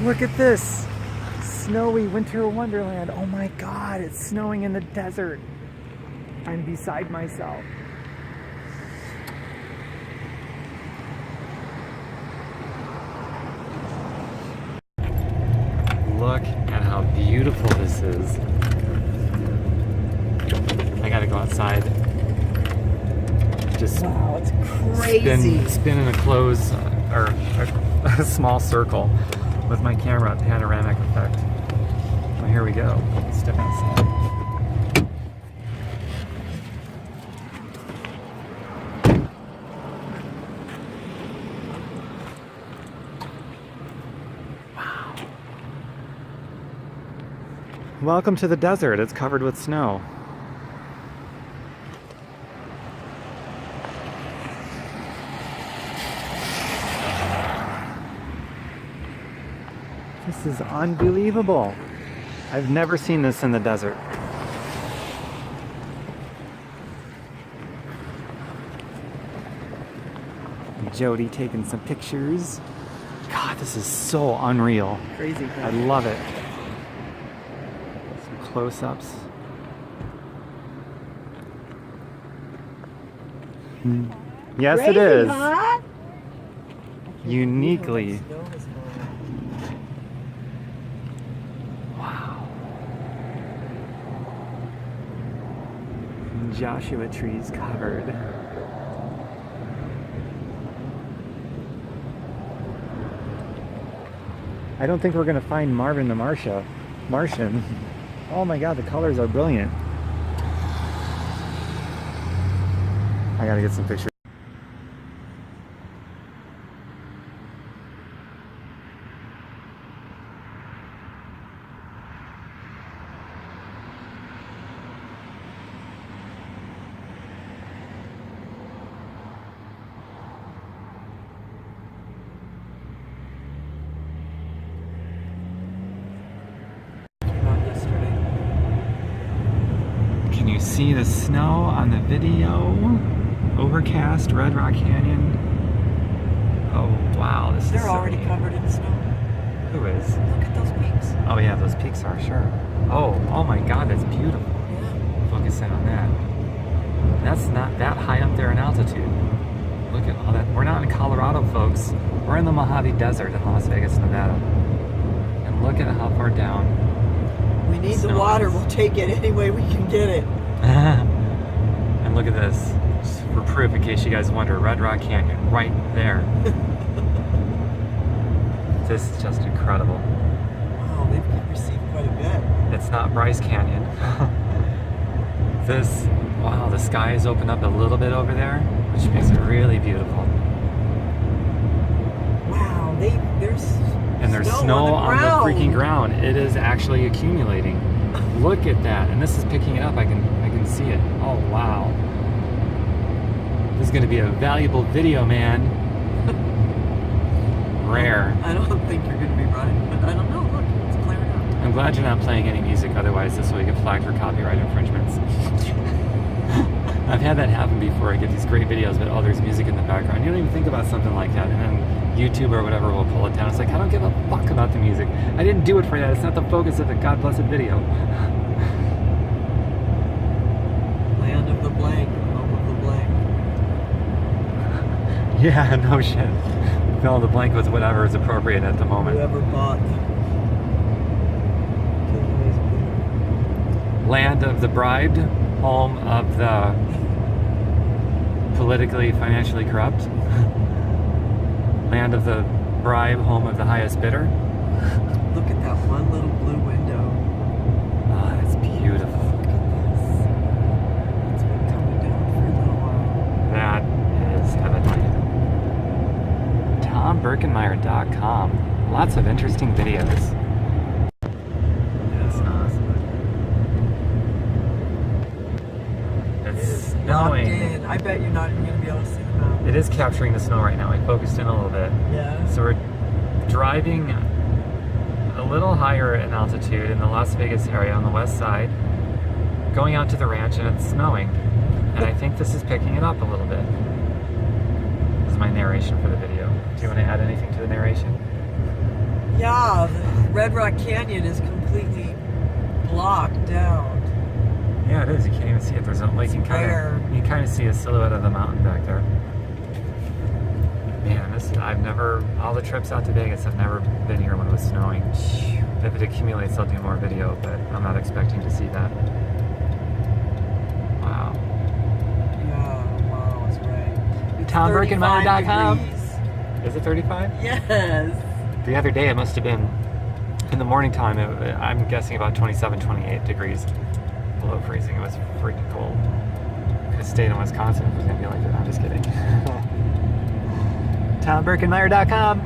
Look at this. Snowy Wintery Wonderland. Oh my God, it's snowing in the desert. I'm beside myself. Look at how beautiful this is. I gotta go outside. Just wow, it's crazy. Spin in a close or a small circle with my camera, panoramic effect. Well, here we go. Step outside. Wow. Welcome to the desert. It's covered with snow. This is unbelievable. I've never seen this in the desert. Jody taking some pictures. God, this is so unreal. Crazy. I love it. Some close-ups. Yes, Crazy, it is. Huh? Uniquely. Joshua trees covered. I don't think we're gonna find Marvin the Martian. Oh my God, the colors are brilliant. I gotta get some pictures. Can you see the snow on the video? Overcast, Red Rock Canyon. Oh wow, this is They're so already neat. covered in snow. Who is? Look at those peaks. Oh yeah, those peaks are, sure. Oh my God, that's beautiful. Yeah. Focus in on that. That's not that high up there in altitude. Look at all that. We're not in Colorado, folks. We're in the Mojave Desert in Las Vegas, Nevada. And look at how far down. We need the water. We'll take it any way we can get it. And look at this. Just for proof, in case you guys wonder, Red Rock Canyon, right there. This is just incredible. Wow, they've received quite a bit. It's not Bryce Canyon. Wow, the sky is opened up a little bit over there, which makes it really beautiful. Wow, there's snow on the ground. freaking ground. It is actually accumulating. Look at that, and this is picking it up. I can see it. Oh wow, this is going to be a valuable video, man. Rare. I don't think you're going to be right, but I don't know. Look, it's clearing up. I'm glad you're not playing any music. Otherwise, this will get flagged for copyright infringements. I've had that happen before. I get these great videos, but there's music in the background. You don't even think about something like that, and then YouTube or whatever will pull it down. It's like, I don't give a fuck about the music. I didn't do it for that. It's not the focus of the God blessed video. Land of the blank, home of the blank. Yeah, no shit. Fill in the blank with whatever is appropriate at the moment. Whoever bought. Land of the bribed, home of the politically, financially corrupt. Land of the bribe, home of the highest bidder. Look at that one little blue window. Oh, that's beautiful. Look at this. It's been coming down for a little while. That is heavenly. TomBerkenmeyer.com. Lots of interesting videos. That's awesome. It's snowing. I bet you're not even going to be able to see the mountain. It is capturing the snow right now. I focused in a little bit. Yeah. So we're driving a little higher in altitude in the Las Vegas area on the west side, going out to the ranch, and it's snowing. And I think this is picking it up a little bit. This is my narration for the video. Do you want to add anything to the narration? Yeah, the Red Rock Canyon is completely blocked down. Yeah, it is. You can't even see it. There's no, like, you can kind of see a silhouette of the mountain back there. Man, I've never, all the trips out to Vegas, I've never been here when it was snowing. If it accumulates, I'll do more video, but I'm not expecting to see that. Wow. Yeah, wow, it's right. It's TomBurkenmeyer.com. 35 degrees. Is it 35? Yes. The other day it must have been, in the morning time, I'm guessing about 27, 28 degrees below freezing. It was freaking cold. Could have stayed in Wisconsin if it was going to be like that. I'm just kidding. TomBurkenmeyer.com.